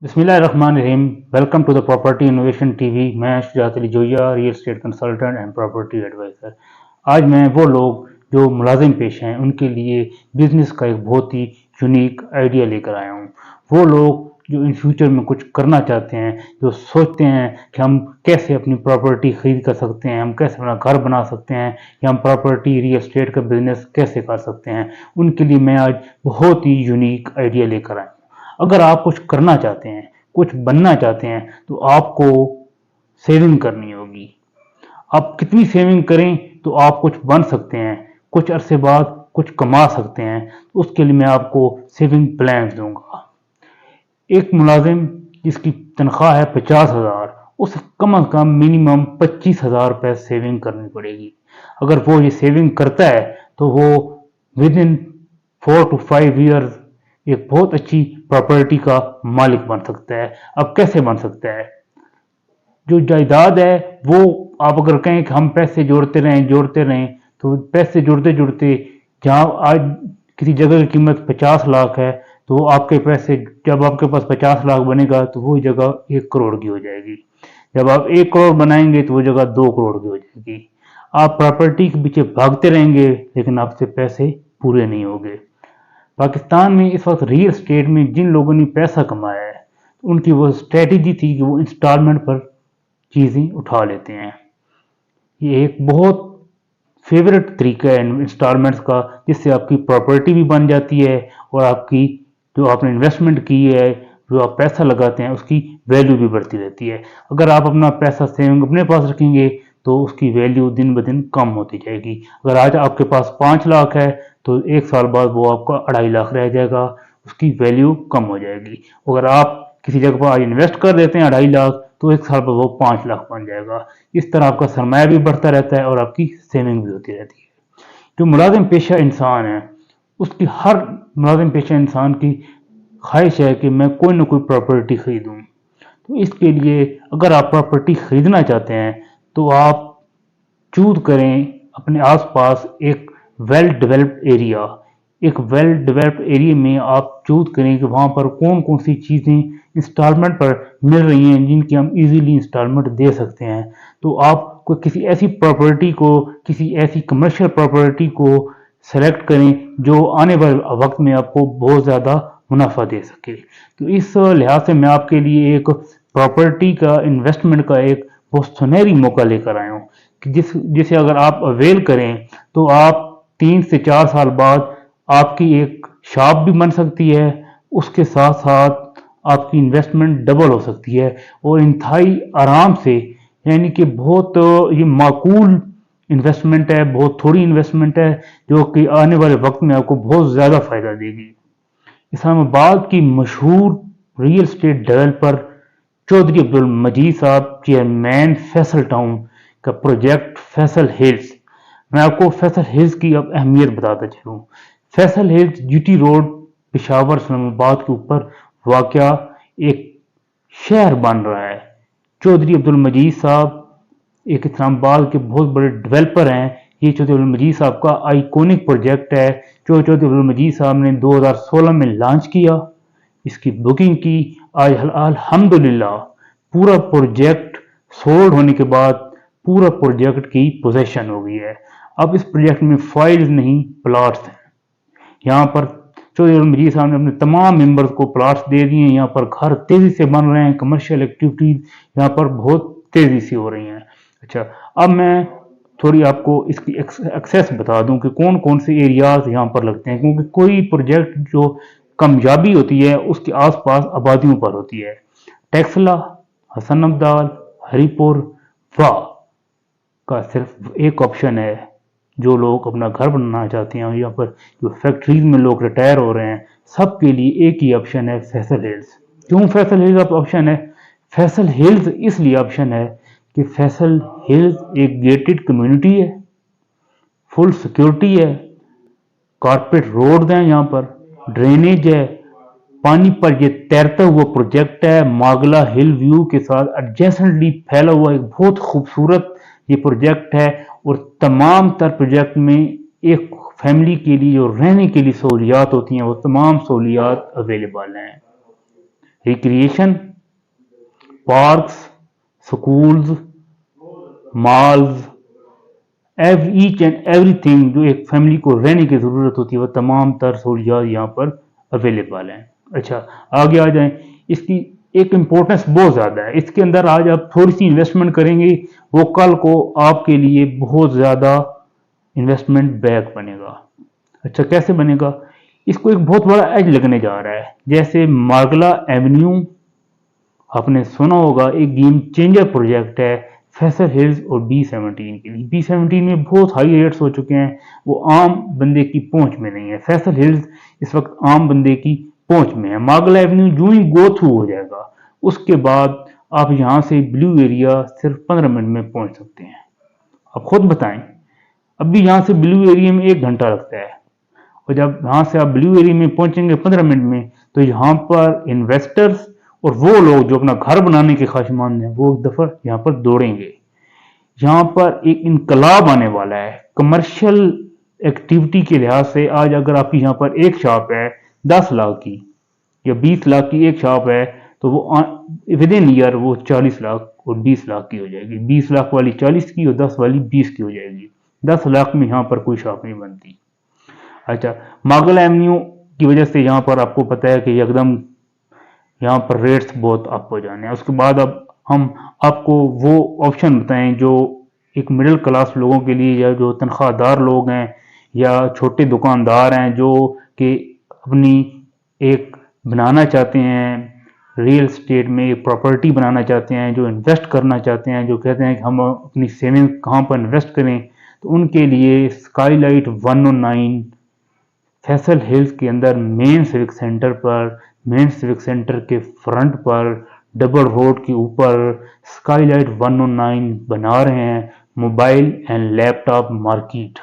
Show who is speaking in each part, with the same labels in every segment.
Speaker 1: बिस्मिल्लाहिर्रहमानिर्रहीम। Welcome to the property innovation TV. मैं Shujaat Ali Joya, real estate consultant and property adviser. आज मैं वो लोग जो मुलाजिम पेश हैं उनके लिए बिजनेस का एक बहुत ही यूनिक आइडिया लेकर आया हूँ। वो लोग जो इन फ्यूचर में कुछ करना चाहते हैं, जो सोचते हैं कि हम कैसे अपनी प्रॉपर्टी खरीद कर सकते हैं, हम कैसे अपना घर बना सकते हैं, या हम प्रॉपर्टी रियल एस्टेट का बिजनेस कैसे कर सकते हैं, उनके लिए मैं आज बहुत ही यूनिक आइडिया लेकर आया हूँ। अगर आप कुछ करना चाहते हैं, कुछ बनना चाहते हैं, तो आपको सेविंग करनी होगी। आप कितनी सेविंग करें तो आप कुछ बन सकते हैं, कुछ अरसे बाद कुछ कमा सकते हैं। उसके लिए मैं आपको सेविंग प्लान दूंगा। एक मुलाजिम जिसकी तनख्वाह है 50,000, उसे कम से कम मिनिमम 25,000 रुपये सेविंग करनी पड़ेगी। अगर वो ये सेविंग करता है तो वो विद इन 4 to 5 years एक बहुत अच्छी प्रॉपर्टी का मालिक बन सकता है। अब कैसे बन सकता है? जो जायदाद है वो, आप अगर कहें कि हम पैसे जोड़ते रहें तो पैसे जुड़ते जुड़ते, जहाँ आज किसी जगह की कीमत 50 लाख है, तो आपके पैसे, जब आपके पास 50 लाख बनेगा तो वो जगह 1 करोड़ की हो जाएगी। जब आप 1 करोड़ बनाएंगे तो वो जगह 2 करोड़ की हो जाएगी। आप प्रॉपर्टी के पीछे भागते रहेंगे लेकिन आपसे पैसे पूरे नहीं होंगे। पाकिस्तान में इस वक्त रियल एस्टेट में जिन लोगों ने पैसा कमाया है, उनकी वो स्ट्रेटजी थी कि वो इंस्टॉलमेंट पर चीज़ें उठा लेते हैं। ये एक बहुत फेवरेट तरीका है इंस्टॉलमेंट्स का, जिससे आपकी प्रॉपर्टी भी बन जाती है और आपकी जो आपने इन्वेस्टमेंट की है, जो आप पैसा लगाते हैं, उसकी वैल्यू भी बढ़ती रहती है। अगर आप अपना पैसा सेविंग अपने पास रखेंगे तो उसकी वैल्यू दिन ब दिन कम होती जाएगी। अगर आज आपके पास 5 लाख है तो 1 साल बाद वो आपका 2.5 लाख रह जाएगा, उसकी वैल्यू कम हो जाएगी। अगर आप किसी जगह पर आज इन्वेस्ट कर देते हैं 2.5 लाख, तो 1 साल बाद वो 5 लाख बन जाएगा। इस तरह आपका सरमाया भी बढ़ता रहता है और आपकी सेविंग भी होती रहती है। जो मुलाजिम पेशा इंसान है, उसकी हर मुलाजिम पेशा इंसान की ख्वाहिश है कि मैं कोई ना कोई प्रॉपर्टी खरीदूं। तो इसके लिए अगर आप प्रॉपर्टी खरीदना चाहते हैं तो आप चूज करें अपने आसपास एक वेल डेवलप्ड एरिया। एक वेल डेवलप्ड एरिया में आप चूज करें कि वहाँ पर कौन कौन सी चीज़ें इंस्टॉलमेंट पर मिल रही हैं जिनकी हम इजीली इंस्टॉलमेंट दे सकते हैं। तो आप किसी ऐसी प्रॉपर्टी को, किसी ऐसी कमर्शियल प्रॉपर्टी को सेलेक्ट करें जो आने वाले वक्त में आपको बहुत ज़्यादा मुनाफा दे सके। तो इस लिहाज से मैं आपके लिए एक प्रॉपर्टी का इन्वेस्टमेंट का एक बहुत सुनहरी मौका लेकर आया हूँ कि जिसे अगर आप अवेल करें तो आप 3 से 4 साल बाद आपकी एक शॉप भी बन सकती है, उसके साथ साथ आपकी इन्वेस्टमेंट डबल हो सकती है और इंतहाई आराम से, यानी कि बहुत ये माकूल इन्वेस्टमेंट है, बहुत थोड़ी इन्वेस्टमेंट है जो कि आने वाले वक्त में आपको बहुत ज़्यादा फ़ायदा देगी। इस्लामाबाद की मशहूर real estate developer Chaudhry Abdul Majeed sahab, chairman Faisal Town का प्रोजेक्ट फैसल हिल्स। मैं आपको फैसल हिल्स की अब अहमियत बताता चलूँ। Faisal Hills GT Road Peshawar Islamabad के ऊपर वाक़या एक शहर बन रहा है। चौधरी अब्दुल मजीद साहब एक इस्लामाबाद के बहुत बड़े डेवलपर हैं। ये चौधरी अब्दुल मजीद साहब का आइकॉनिक प्रोजेक्ट है जो चौधरी अब्दुल मजीद साहब ने 2016 में लॉन्च किया, इसकी बुकिंग की। आज अल्हम्दुलिल्लाह पूरा प्रोजेक्ट सोल्ड होने के बाद पूरा प्रोजेक्ट की पोजेशन हो गई है। अब इस प्रोजेक्ट में फाइल्स नहीं, प्लॉट्स हैं। यहाँ पर चौधरी अब्दुल मजीद साहब ने अपने तमाम मेंबर्स को प्लॉट्स दे दिए हैं। यहाँ पर घर तेजी से बन रहे हैं, कमर्शियल एक्टिविटीज यहाँ पर बहुत तेजी से हो रही हैं। अच्छा, अब मैं थोड़ी आपको इसकी एक्सेस बता दूं कि कौन कौन से एरियाज यहाँ पर लगते हैं, क्योंकि कोई प्रोजेक्ट जो कामयाबी होती है उसके आसपास आबादियों पर होती है। टेक्सला, हसन अब्दाल, हरीपुर, वाह का सिर्फ एक ऑप्शन है। जो लोग अपना घर बनाना चाहते हैं, यहाँ पर जो फैक्ट्रीज में लोग रिटायर हो रहे हैं, सबके लिए एक ही ऑप्शन है, फैसल हिल्स। क्यों फैसल हिल्स ऑप्शन है? फैसल हिल्स इसलिए ऑप्शन है कि फैसल हिल्स एक गेटेड कम्युनिटी है, फुल सिक्योरिटी है, कारपेट रोड हैं, यहाँ पर ड्रेनेज है, पानी पर ये तैरता हुआ प्रोजेक्ट है, मागला हिल व्यू के साथ एडजेसेंटली फैला हुआ एक बहुत खूबसूरत ये प्रोजेक्ट है। और तमाम तर प्रोजेक्ट में एक फैमिली के लिए जो रहने के लिए सहूलियात होती हैं वो तमाम सहूलियात अवेलेबल हैं। Recreation, parks, schools, malls, each and everything जो एक फैमिली को रहने की ज़रूरत होती है, वो तमाम तर सहूलियात यहाँ पर अवेलेबल हैं। अच्छा, आगे आ जाएं। इसकी एक इम्पोर्टेंस बहुत ज़्यादा है। इसके अंदर आज आप थोड़ी सी इन्वेस्टमेंट करेंगे, वो कल को आपके लिए बहुत ज़्यादा इन्वेस्टमेंट बैक बनेगा। अच्छा, कैसे बनेगा? इसको एक बहुत बड़ा एज लगने जा रहा है। जैसे मार्गला एवेन्यू आपने सुना होगा, एक गेम चेंजर प्रोजेक्ट है फैसल हिल्स और B17 के लिए। B17 में बहुत हाई रेट्स हो चुके हैं, वो आम बंदे की पहुंच में नहीं है। फैसल हिल्स इस वक्त आम बंदे की पहुंच में है। मार्गला एवेन्यू जो ही गो थ्रू हो जाएगा, उसके बाद आप यहाँ से ब्लू एरिया सिर्फ 15 मिनट में पहुंच सकते हैं। आप खुद बताएं, अभी यहाँ से ब्लू एरिया में 1 घंटा लगता है, और जब यहाँ से आप ब्लू एरिया में पहुंचेंगे 15 मिनट में, तो यहाँ पर इन्वेस्टर्स और वो लोग जो अपना घर बनाने के ख्वाहिशमंद हैं, वो एक दफा यहाँ पर दौड़ेंगे। यहाँ पर एक इनकलाब आने वाला है कमर्शियल एक्टिविटी के लिहाज से। आज अगर आपकी यहाँ पर एक शॉप है 10 लाख की या 20 लाख की एक शॉप है, तो वो विद इन ईयर वो 40 लाख और 20 लाख की हो जाएगी। 20 लाख वाली 40 की और 10 वाली 20 की हो जाएगी। 10 लाख में यहाँ पर कोई शॉप नहीं बनती। अच्छा, मार्गला एवेन्यू की वजह से यहाँ पर आपको पता है कि एकदम यहाँ पर रेट्स बहुत अप हो जाने हैं। उसके बाद अब हम आपको वो ऑप्शन बताएं जो एक मिडिल क्लास लोगों के लिए, या जो तनख्वाहदार लोग हैं या छोटे दुकानदार हैं जो कि अपनी एक बनाना चाहते हैं, रियल स्टेट में एक प्रॉपर्टी बनाना चाहते हैं, जो इन्वेस्ट करना चाहते हैं, जो कहते हैं कि हम अपनी सेविंग कहाँ पर इन्वेस्ट करें, तो उनके लिए स्काईलाइट 109 फैसल हिल्स के अंदर मेन सिविक सेंटर पर, मेन सिविक सेंटर के फ्रंट पर, डबल रोड के ऊपर स्काईलाइट 109 बना रहे हैं, मोबाइल एंड लैपटॉप मार्केट।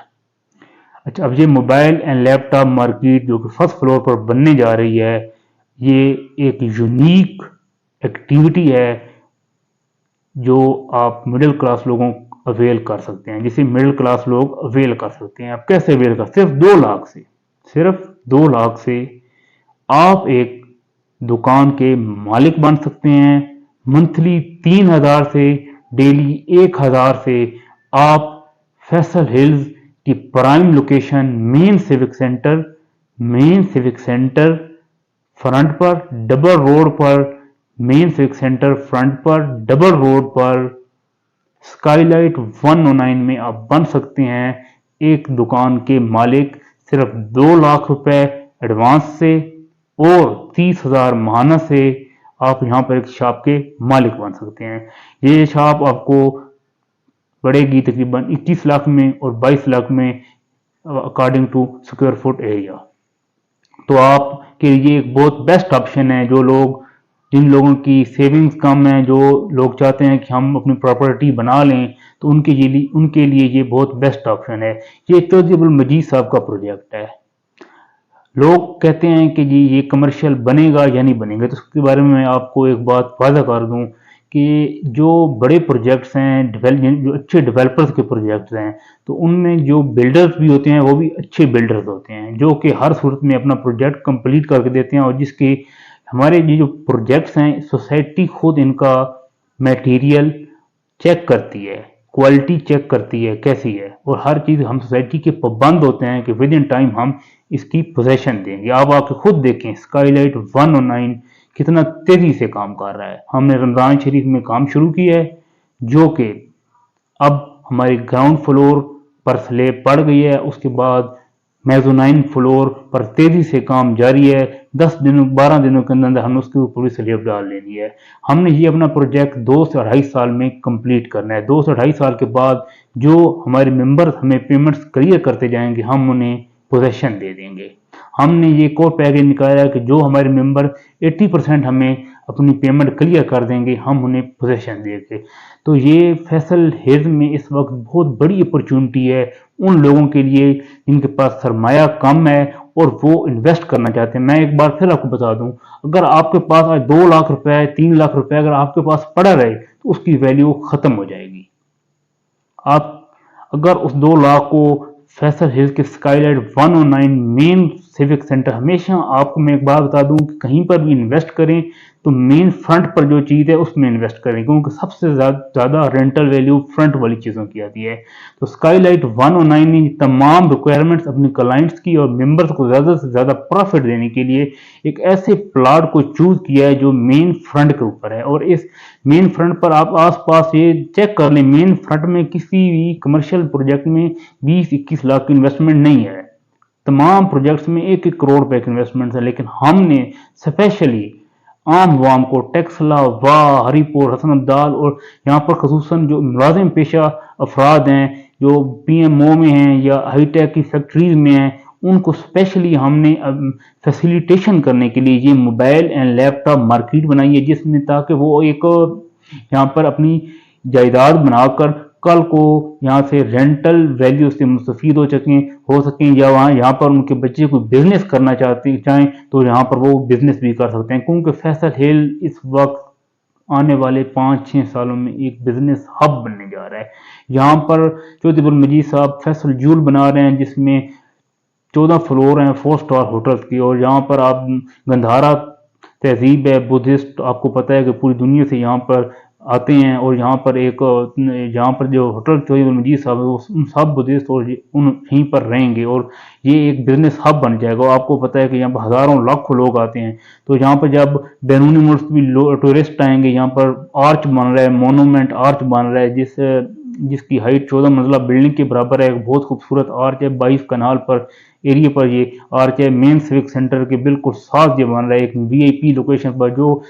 Speaker 1: अच्छा, अब ये मोबाइल एंड लैपटॉप मार्केट जो कि फर्स्ट फ्लोर पर बनने जा रही है, ये एक यूनिक एक्टिविटी है जो आप मिडिल क्लास लोगों अवेल कर सकते हैं, जिसे मिडिल क्लास लोग अवेल कर सकते हैं। आप कैसे अवेल कर? सिर्फ 2 लाख से, सिर्फ 2 लाख से आप एक दुकान के मालिक बन सकते हैं। मंथली 3000 से, डेली 1000 से आप फैसल हिल्स की prime location main civic centre front पर, डबल रोड पर, मेन सिविक सेंटर फ्रंट पर, डबल रोड पर स्काईलाइट 109 में आप बन सकते हैं एक दुकान के मालिक। सिर्फ 2 लाख रुपए एडवांस से और 30,000 माहाना से आप यहाँ पर एक शॉप के मालिक बन सकते हैं। ये शॉप आपको पड़ेगी तकरीबन 21 लाख में और 22 लाख में according to square foot area. तो आपके लिए एक बहुत बेस्ट ऑप्शन है। जिन लोगों की सेविंग्स कम है, जो लोग चाहते हैं कि हम अपनी प्रॉपर्टी बना लें, तो उनके लिए ये बहुत बेस्ट ऑप्शन है। ये चौधरी अब्दुल मजीद साहब का प्रोजेक्ट है। लोग कहते हैं कि जी ये कमर्शियल बनेगा या नहीं बनेगा, तो उसके बारे में मैं आपको एक बात वादा कर दूं कि जो बड़े प्रोजेक्ट्स हैं, जो अच्छे डेवलपर्स के प्रोजेक्ट्स हैं, तो उनमें जो बिल्डर्स भी होते हैं वो भी अच्छे बिल्डर्स होते हैं, जो कि हर सूरत में अपना प्रोजेक्ट कंप्लीट करके देते हैं। और जिसके हमारे ये जो प्रोजेक्ट्स हैं, सोसाइटी खुद इनका मटेरियल चेक करती है, क्वालिटी चेक करती है कैसी है, और हर चीज़ हम सोसाइटी के पाबंद होते हैं कि विद इन टाइम हम इसकी पोजेशन देंगे। आप आके खुद देखें स्काईलाइट 109 कितना तेजी से काम कर रहा है। हमने रमजान शरीफ में काम शुरू किया है, जो कि अब हमारे ग्राउंड फ्लोर पर स्लेब पड़ गई है, उसके बाद मेज़ोनाइन फ्लोर पर तेजी से काम जारी है। 12 दिनों के अंदर हमने उसके ऊपर भी स्लेब डाल लेनी है। हमने ये अपना प्रोजेक्ट 2 से 2.5 साल में कंप्लीट करना है। 2 से 2.5 साल के बाद जो हमारे मेंबर्स हमें पेमेंट्स क्लियर करते जाएंगे, हम उन्हें पोजेशन दे देंगे। हमने ये कोर पैकेज निकाला कि जो हमारे मेंबर 80% हमें अपनी पेमेंट क्लियर कर देंगे, हम उन्हें पोजेशन देंगे। तो ये फैसल हिल्स में इस वक्त बहुत बड़ी अपॉर्चुनिटी है उन लोगों के लिए जिनके पास सरमाया कम है और वो इन्वेस्ट करना चाहते हैं। मैं एक बार फिर आपको बता दूं, अगर आपके पास आज 2 लाख रुपए, 3 लाख रुपए अगर आपके पास पड़ा रहे, तो उसकी वैल्यू खत्म हो जाएगी। आप अगर उस 2 लाख को फैसल हिल्स के स्काईलाइट 109 मेन सिविक सेंटर, हमेशा आपको मैं एक बात बता दूं कि कहीं पर भी इन्वेस्ट करें तो मेन फ्रंट पर जो चीज़ है उसमें इन्वेस्ट करें, क्योंकि सबसे ज़्यादा रेंटल वैल्यू फ्रंट वाली चीज़ों की आती है। तो स्काईलाइट 109 ने तमाम रिक्वायरमेंट्स अपनी क्लाइंट्स की और मेंबर्स को ज़्यादा से ज़्यादा प्रॉफिट देने के लिए एक ऐसे प्लॉट को चूज किया है जो मेन फ्रंट के ऊपर है। और इस मेन फ्रंट पर आप आसपास ये चेक कर लें, मेन फ्रंट में किसी भी कमर्शियल प्रोजेक्ट में 20-21 लाख की इन्वेस्टमेंट नहीं है। तमाम प्रोजेक्ट्स में 1-1 करोड़ रुपए की इन्वेस्टमेंट है, लेकिन हमने स्पेशली आम वाम को टेक्सला, वाह, हरीपुर, हसन अब्दाल और यहाँ पर खसूसन जो मुलाजिम पेशा अफराद हैं जो पीएमओ में हैं या हाईटेक की फैक्ट्रीज में हैं, उनको स्पेशली हमने फैसिलिटेशन करने के लिए ये मोबाइल एंड लैपटॉप मार्केट बनाई है, जिसमें ताकि वो एक यहाँ पर अपनी जायदाद बनाकर कल को यहाँ से रेंटल वैल्यू से मुस्तफीद हो सकें या वहाँ यहाँ पर उनके बच्चे कोई बिजनेस करना चाहें तो यहाँ पर वो बिजनेस भी कर सकते हैं, क्योंकि फैसल हिल इस वक्त आने वाले 5-6 सालों में एक बिजनेस हब बनने जा रहा है। यहाँ पर चौधरी अब्दुल मजीद साहब फैसल जूल बना रहे हैं, जिसमें 14 फ्लोर हैं 4 स्टार होटल्स की, और यहाँ पर आप गंधारा तहजीब है, बुद्धिस्ट, आपको पता है कि पूरी दुनिया से यहाँ पर आते हैं, और यहाँ पर जो होटल चौधरी अब्दुल मजीद साहब है उन सब बुद्धिस्ट और उन यहीं पर रहेंगे, और ये एक बिजनेस हब बन जाएगा। आपको पता है कि यहाँ पर हज़ारों लाखों लोग आते हैं, तो यहाँ पर जब बैरूनी मुल्क भी टूरिस्ट आएंगे, यहाँ पर आर्च बन रहा है, मोनूमेंट आर्च बन रहा है जिसकी हाइट 14 मंजिला बिल्डिंग के बराबर है। एक बहुत खूबसूरत आर्च है, 22 कनाल पर एरिया पर ये आर्च है, मेन सिविक सेंटर के बिल्कुल साथ ये बन रहा है, एक वीआईपी लोकेशन पर, जो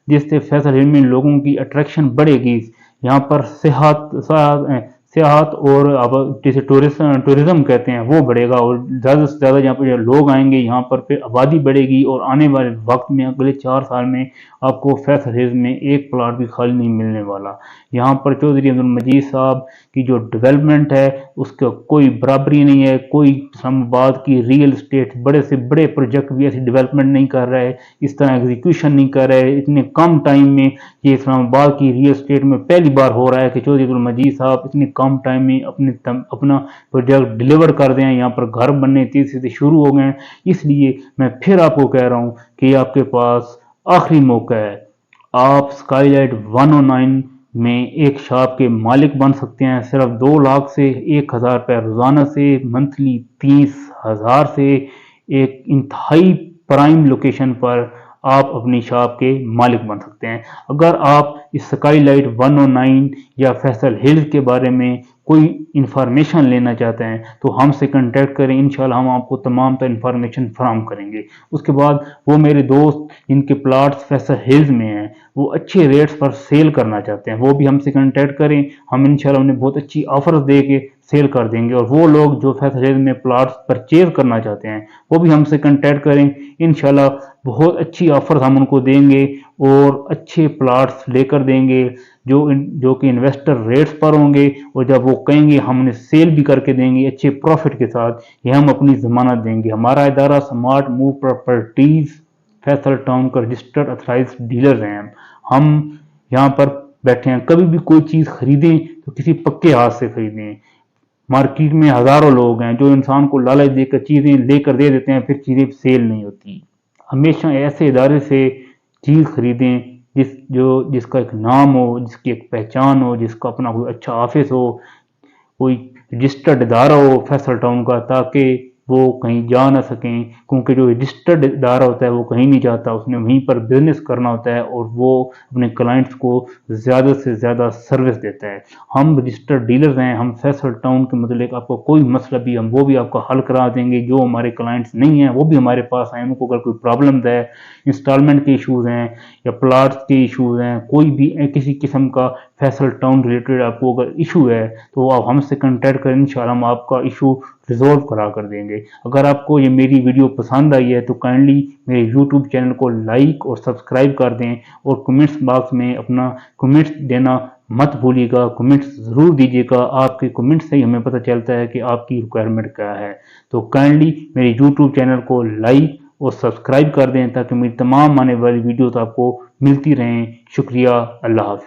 Speaker 1: जिससे फैसल हिल में लोगों की अट्रैक्शन बढ़ेगी। यहाँ पर सियाहत और अब जैसे टूरिज्म कहते हैं वो बढ़ेगा, और ज़्यादा से ज़्यादा यहाँ पर लोग आएंगे, यहाँ पर फिर आबादी बढ़ेगी, और आने वाले वक्त में अगले 4 साल में आपको फैसल हिल में एक प्लाट भी खाली नहीं मिलने वाला। यहाँ पर चौधरी अब्दुल मजीद साहब की जो डेवलपमेंट है उसका कोई बराबरी नहीं है। कोई इस्लामाबाद की रियल स्टेट बड़े से बड़े प्रोजेक्ट भी ऐसी डेवलपमेंट नहीं कर रहा है, इस तरह एग्जीक्यूशन नहीं कर रहा है। इतने कम टाइम में ये इस्लामाबाद की रियल स्टेट में पहली बार हो रहा है कि चौधरी अब्दुल मजीद साहब इतने कम टाइम में अपना प्रोजेक्ट डिलीवर कर दें। यहाँ पर घर बनने तेजी से शुरू हो गए, इसलिए मैं फिर आपको कह रहा हूँ कि आपके पास आखिरी मौका है। आप स्काईलाइट 109 में एक शॉप के मालिक बन सकते हैं, सिर्फ 2 लाख से 1,000 रुपये रोज़ाना से, मंथली 30,000 से। एक इंतहाई प्राइम लोकेशन पर आप अपनी शॉप के मालिक बन सकते हैं। अगर आप इस स्काईलाइट 109 या फैसल हिल्स के बारे में कोई इंफॉर्मेशन लेना चाहते हैं तो हमसे कांटेक्ट करें, इंशाल्लाह हम आपको तमाम इंफॉर्मेशन फराहम करेंगे। उसके बाद वो मेरे दोस्त जिनके प्लाट्स फैसल हिल्स में हैं, वो अच्छे रेट्स पर सेल करना चाहते हैं, वो भी हमसे कांटेक्ट करें, हम इंशाल्लाह उन्हें बहुत अच्छी ऑफर्स दे के सेल कर देंगे। और वो लोग जो फैसल हिल्स में प्लाट्स परचेज करना चाहते हैं वो भी हमसे कांटेक्ट करें, इंशाल्लाह बहुत अच्छी ऑफर्स हम उनको देंगे और अच्छे प्लाट्स लेकर देंगे जो कि इन्वेस्टर रेट्स पर होंगे, और जब वो कहेंगे हम उन्हें सेल भी करके देंगे अच्छे प्रॉफिट के साथ। ये हम अपनी जमानत देंगे। हमारा इदारा smart move properties Faisal Town का रजिस्टर्ड अथराइज्ड डीलर हैं। हम यहाँ पर बैठे हैं, कभी भी कोई चीज़ खरीदें तो किसी पक्के हाथ से खरीदें। मार्केट में हज़ारों लोग हैं जो इंसान को लालच देकर चीज़ें लेकर दे देते हैं, फिर चीज़ें सेल नहीं होती। हमेशा ऐसे इदारे से चीज़ खरीदें जिसका एक नाम हो, जिसकी एक पहचान हो, जिसका अपना कोई अच्छा ऑफिस हो, कोई रजिस्टर्ड इदारा हो फैसल टाउन का, ताकि वो कहीं जा ना सकें, क्योंकि जो रजिस्टर्ड इदारा होता है वो कहीं नहीं जाता, उसने वहीं पर बिजनेस करना होता है और वो अपने क्लाइंट्स को ज़्यादा से ज़्यादा सर्विस देता है। हम रजिस्टर्ड डीलर्स हैं, हम फैसल टाउन के मतलब आपको कोई मसला भी हम वो भी आपको हल करा देंगे। जो हमारे क्लाइंट्स नहीं हैं वो भी हमारे पास आए, उनको अगर कोई प्रॉब्लम है, इंस्टॉलमेंट के इशूज़ हैं या प्लाट्स के इशूज़ हैं, कोई भी किसी किस्म का फैसल टाउन रिलेटेड आपको अगर इशू है तो आप हमसे कांटेक्ट करें, इंशाल्लाह हम आपका इशू रिजॉल्व करा कर देंगे। अगर आपको ये मेरी वीडियो पसंद आई है तो काइंडली मेरे यूट्यूब चैनल को लाइक और सब्सक्राइब कर दें, और कमेंट्स बॉक्स में अपना कमेंट्स देना मत भूलिएगा। कमेंट्स ज़रूर दीजिएगा, आपके कमेंट्स से ही हमें पता चलता है कि आपकी रिक्वायरमेंट क्या है। तो काइंडली मेरे यूट्यूब चैनल को लाइक और सब्सक्राइब कर दें ताकि मेरी तमाम आने वाली वीडियोस आपको मिलती रहें। शुक्रिया, अल्लाह हाफ़िज़।